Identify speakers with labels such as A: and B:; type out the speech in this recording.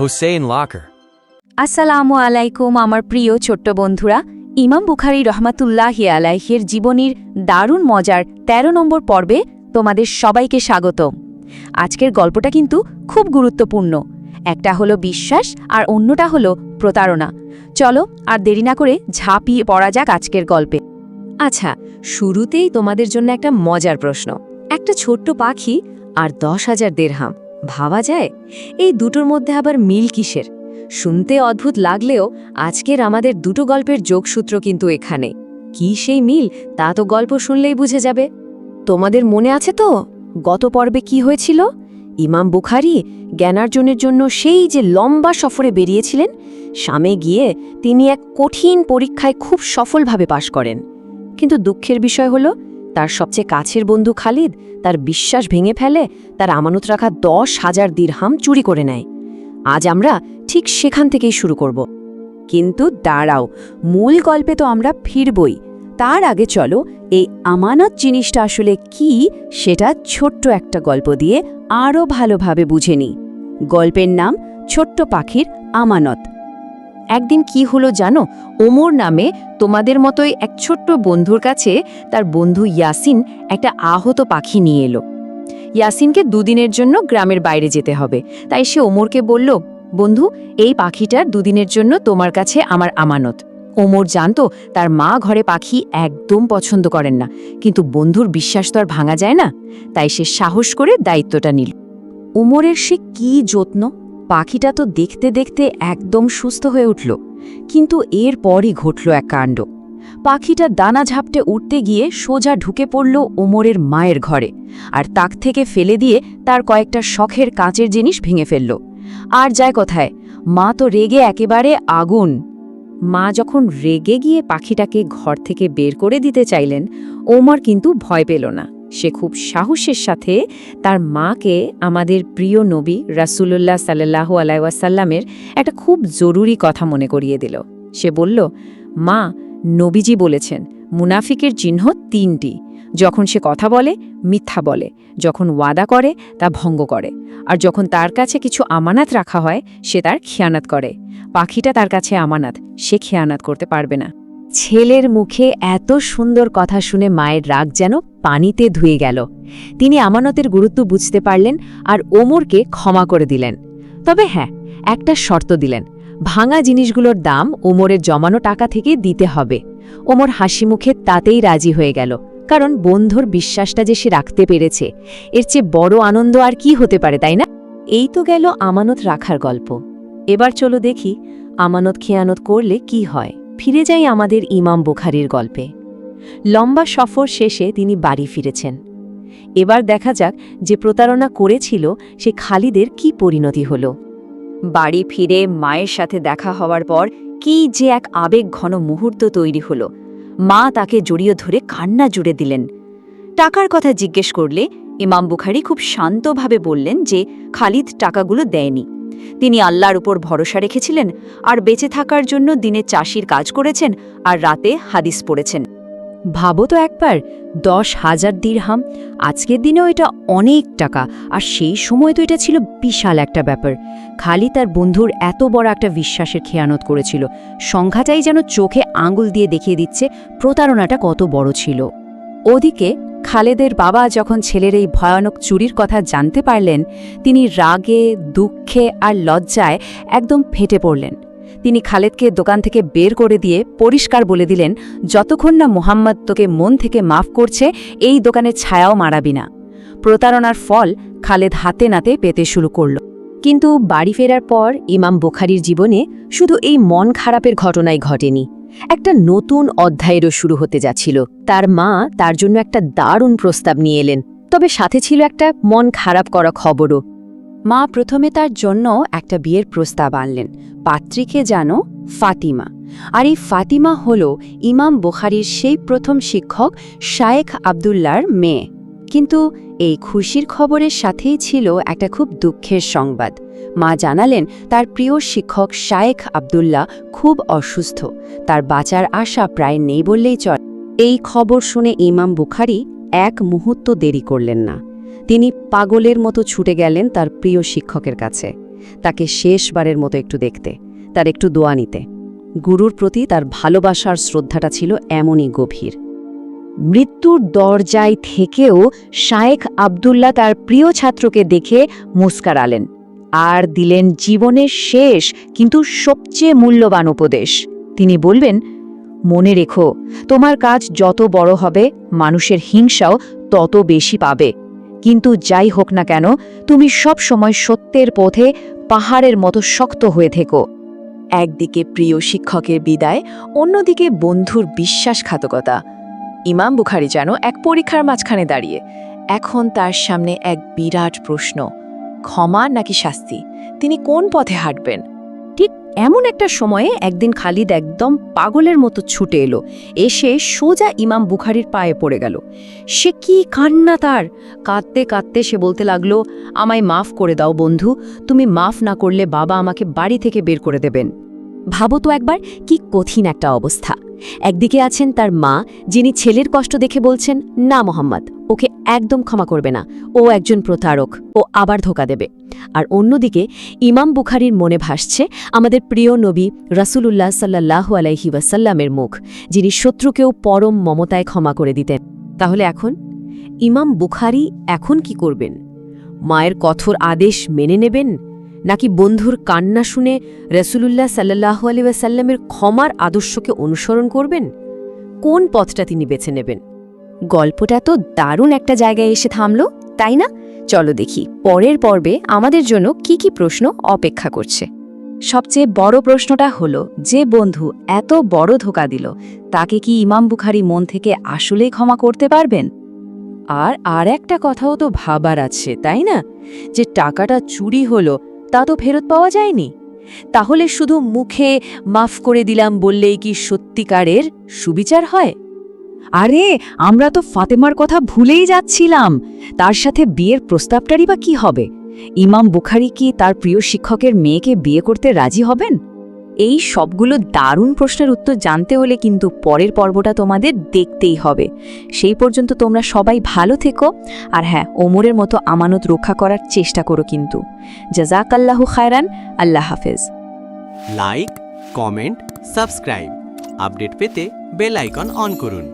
A: Hossein Locker.
B: আসসালামু আলাইকুম আমার প্রিয় ছোট্ট বন্ধুরা। ইমাম বুখারী রহমাতুল্লাহি আলাইহির জীবনীর দারুণ মজার ১৩ নম্বর পর্বে তোমাদের সবাইকে স্বাগত। আজকের গল্পটা কিন্তু খুব গুরুত্বপূর্ণ। একটা হলো বিশ্বাস আর অন্যটা হলো প্রতারণা। চলো আর দেরি না করে ঝাঁপিয়ে পড়া যাক আজকের গল্পে। আচ্ছা, শুরুতেই তোমাদের জন্য একটা মজার প্রশ্ন। একটা ছোট্ট পাখি আর ১০,০০০ দিরহাম, ভাবা যায়? এই দুটোর মধ্যে আবার মিল কিসের? শুনতে অদ্ভুত লাগলেও আজকের আমাদের দুটো গল্পের যোগসূত্র কিন্তু এখানে। কি সেই মিল তা তো গল্প শুনলেই বুঝে যাবে। তোমাদের মনে আছে তো গত পর্বে কি হয়েছিল? ইমাম বুখারী জ্ঞানার্জনের জন্য সেই যে লম্বা সফরে বেরিয়েছিলেন, শামে গিয়ে তিনি এক কঠিন পরীক্ষায় খুব সফলভাবে পাশ করেন। কিন্তু দুঃখের বিষয় হলো তার সবচেয়ে কাছের বন্ধু খালিদ তার বিশ্বাস ভেঙে ফেলে, তার আমানত রাখা ১০,০০০ দিরহাম চুরি করে নেয়। আজ আমরা ঠিক সেখান থেকেই শুরু করব। কিন্তু দাঁড়াও, মূল গল্পে তো আমরা ফিরবই। তার আগে চলো এই আমানত জিনিসটা আসলে কি সেটা ছোট্ট একটা গল্প দিয়ে আরও ভালোভাবে বুঝে নিই। গল্পের নাম ছোট্ট পাখির আমানত। একদিন কি হলো জানো? ওমর নামে তোমাদের মতোই এক ছোট্ট বন্ধুর কাছে তার বন্ধু ইয়াসিন একটা আহত পাখি নিয়ে এলো। ইয়াসিনকে দুদিনের জন্য গ্রামের বাইরে যেতে হবে, তাই সে ওমরকে বলল, বন্ধু, এই পাখিটার দুদিনের জন্য তোমার কাছে আমার আমানত। ওমর জানতো তার মা ঘরে পাখি একদম পছন্দ করেন না, কিন্তু বন্ধুর বিশ্বাস তো আর ভাঙা যায় না, তাই সে সাহস করে দায়িত্বটা নিল। ওমরের সে কি যত্ন! পাখিটা তো দেখতে দেখতে একদম সুস্থ হয়ে উঠল, কিন্তু এরপরই ঘটল এক কাণ্ড। পাখিটা দানা ঝাপটে উঠতে গিয়ে সোজা ঢুকে পড়ল ওমরের মায়ের ঘরে, আর তাক থেকে ফেলে দিয়ে তার কয়েকটা শখের কাঁচের জিনিস ভেঙে ফেলল। আর যায় কোথায়, মা তো রেগে একেবারে আগুন। মা যখন রেগে গিয়ে পাখিটাকে ঘর থেকে বের করে দিতে চাইলেন, ওমর কিন্তু ভয় পেল না। সে খুব সাহসের সাথে তার মাকে আমাদের প্রিয় নবী রাসূলুল্লাহ সাল্লাল্লাহু আলাইহি ওয়াসাল্লামের একটা খুব জরুরি কথা মনে করিয়ে দিল। সে বলল, মা, নবীজি বলেছেন মুনাফিকের চিহ্ন ৩টি। যখন সে কথা বলে, মিথ্যা বলে; যখন ওয়াদা করে, তা ভঙ্গ করে; আর যখন তার কাছে কিছু আমানত রাখা হয়, সে তার খেয়ানত করে। পাখিটা তার কাছে আমানত, সে খেয়ানত করতে পারবে না। ছেলের মুখে এত সুন্দর কথা শুনে মায়ের রাগ যেন পানিতে ধুয়ে গেল। তিনি আমানতের গুরুত্ব বুঝতে পারলেন আর ওমরকে ক্ষমা করে দিলেন। তবে হ্যাঁ, একটা শর্ত দিলেন, ভাঙা জিনিসগুলোর দাম ওমরের জমানো টাকা থেকে দিতে হবে। ওমর হাসি মুখে তাতেই রাজি হয়ে গেল, কারণ বন্ধুর বিশ্বাসটা যে সে রাখতে পেরেছে, এর চেয়ে বড় আনন্দ আর কি হতে পারে, তাই না? এই তো গেল আমানত রাখার গল্প। এবার চলো দেখি আমানত খেয়ানত করলে কি হয়। ফিরে যাই আমাদের ইমাম বুখারীর গল্পে। লম্বা সফর শেষে তিনি বাড়ি ফিরেছেন। এবার দেখা যাক যে প্রতারণা করেছিল সে খালিদের কি পরিণতি হল। বাড়ি ফিরে মায়ের সাথে দেখা হওয়ার পর কি যে এক আবেগঘন মুহূর্ত তৈরি হল। মা তাকে জড়িয়ে ধরে কান্না জুড়ে দিলেন। টাকার কথা জিজ্ঞেস করলে ইমাম বুখারী খুব শান্তভাবে বললেন যে খালিদ টাকাগুলো দেয়নি। তিনি আল্লাহর উপর ভরসা রেখেছিলেন আর বেঁচে থাকার জন্য দিনে চাষির কাজ করেছেন আর রাতে হাদিস পড়েছেন। ভাবো তো একবার, ১০,০০০ দিরহাম! আজকের দিনেও এটা অনেক টাকা, আর সেই সময় তো এটা ছিল বিশাল একটা ব্যাপার। খালি তার বন্ধুর এত বড় একটা বিশ্বাসের খেয়ানত করেছিল। সংখ্যাটাই যেন চোখে আঙুল দিয়ে দেখিয়ে দিচ্ছে প্রতারণাটা কত বড় ছিল। ওদিকে খালেদের বাবা যখন ছেলের এই ভয়ানক চুরির কথা জানতে পারলেন, তিনি রাগে, দুঃখে আর লজ্জায় একদম ফেটে পড়লেন। তিনি খালেদকে দোকান থেকে বের করে দিয়ে পরিষ্কার বলে দিলেন, যতক্ষণ না মুহাম্মদ তোকে মন থেকে মাফ করছে, এই দোকানের ছায়াও মারাবি না। প্রতারণার ফল খালেদ হাতে নাতে পেতে শুরু করল। কিন্তু বাড়ি ফেরার পর ইমাম বুখারীর জীবনে শুধু এই মন খারাপের ঘটনাই ঘটেনি, একটা নতুন অধ্যায়েরও শুরু হতে যাচ্ছিল। তার মা তার জন্য একটা দারুণ প্রস্তাব নিয়ে এলেন, তবে সাথে ছিল একটা মন খারাপ করা খবরও। মা প্রথমে তার জন্য একটা বিয়ের প্রস্তাব আনলেন। পাত্রীকে জানো ফাতিমা, আর এই ফাতিমা হল ইমাম বুখারীর সেই প্রথম শিক্ষক শায়েখ আবদুল্লাহর মেয়ে। কিন্তু এই খুশির খবরের সাথেই ছিল একটা খুব দুঃখের সংবাদ। মা জানালেন তার প্রিয় শিক্ষক শায়েখ আবদুল্লাহ খুব অসুস্থ, তার বাঁচার আশা প্রায় নেই বললেই চলে। এই খবর শুনে ইমাম বুখারী এক মুহূর্ত দেরি করলেন না। তিনি পাগলের মতো ছুটে গেলেন তার প্রিয় শিক্ষকের কাছে। তাকে শেষবারের মতো একটু দেখতে, তার একটু দোয়া নিতে। গুরুর প্রতি তার ভালোবাসার শ্রদ্ধাটা ছিল এমনই গভীর। মৃত্যুর দরজায় থেকেও শায়েখ আব্দুল্লাহ তার প্রিয় ছাত্রকে দেখে মুস্কারালেন আর দিলেন জীবনের শেষ কিন্তু সবচেয়ে মূল্যবান উপদেশ। তিনি বলবেন, মনে রেখো, তোমার কাজ যত বড় হবে মানুষের হিংসাও তত বেশি পাবে, কিন্তু যাই হোক না কেন তুমি সব সময় সত্যের পথে পাহাড়ের মতো শক্ত হয়ে থেকো। একদিকে প্রিয় শিক্ষকের বিদায়, অন্যদিকে বন্ধুর বিশ্বাসঘাতকতা। ইমাম বুখারী যেন এক পরীক্ষার মাঝখানে দাঁড়িয়ে। এখন তার সামনে এক বিরাট প্রশ্ন, ক্ষমা নাকি শাস্তি? তিনি কোন পথে হাঁটবেন? ঠিক এমন একটা সময়ে একদিন খালিদ একদম পাগলের মতো ছুটে এলো, এসে সোজা ইমাম বুখারীর পায়ে পড়ে গেল। সে কি কান্না তার! কাঁদতে কাঁদতে সে বলতে লাগলো, আমায় মাফ করে দাও বন্ধু, তুমি মাফ না করলে বাবা আমাকে বাড়ি থেকে বের করে দেবেন। ভাবো তো একবার, কি কঠিন একটা অবস্থা। একদিকে আছেন তার মা, যিনি ছেলের কষ্ট দেখে বলছেন, না মোহাম্মদ, ওকে একদম ক্ষমা করবে না, ও একজন প্রতারক, ও আবার ধোঁকা দেবে। আর অন্যদিকে ইমাম বুখারীর মনে ভাসছে আমাদের প্রিয় নবী রাসূলুল্লাহ সাল্লাল্লাহু আলাইহি ওয়াসাল্লামের মুখ, যিনি শত্রুকেও পরম মমতায় ক্ষমা করে দিতেন। তাহলে এখন ইমাম বুখারী এখন কি করবেন? মায়ের কঠোর আদেশ মেনে নেবেন, নাকি বন্ধুর কান্না শুনে রাসূলুল্লাহ সাল্লাল্লাহু আলাইহি ওয়াসাল্লামের ক্ষমার আদর্শকে অনুসরণ করবেন? কোন পথটা তিনি বেছে নেবেন? গল্পটা তো দারুণ একটা জায়গায় এসে থামল, তাই না? চলো দেখি পরের পর্বে আমাদের জন্য কি কি প্রশ্ন অপেক্ষা করছে। সবচেয়ে বড় প্রশ্নটা হলো, যে বন্ধু এত বড় ধোঁকা দিল, তাকে কি ইমাম বুখারী মন থেকে আসলেই ক্ষমা করতে পারবেন? আর একটা কথাও তো ভাবার আছে, তাই না? যে টাকাটা চুরি হলো, তা তো ফেরত পাওয়া যায়নি। তাহলে শুধু মুখে মাফ করে দিলাম বললেই কি সত্যিকারের সুবিচার হয়? আরে, আমরা তো ফাতেমার কথা ভুলেই যাচ্ছিলাম। তার সাথে বিয়ের প্রস্তাবটারই বা কি হবে? ইমাম বুখারী কি তার প্রিয় শিক্ষকের মেয়েকে বিয়ে করতে রাজি হবেন? এই সবগুলো দারুণ প্রশ্নের উত্তর জানতে হলে কিন্তু পরের পর্বটা তোমাদের দেখতেই হবে। সেই পর্যন্ত তোমরা সবাই ভালো থেকো, আর হ্যাঁ, ওমরের মতো আমানত রক্ষা করার চেষ্টা করো কিন্তু। জাযাকাল্লাহু খায়রান। আল্লাহ হাফেজ।
A: Like, comment, subscribe. আপডেট পেতে বেল আইকন অন করুন।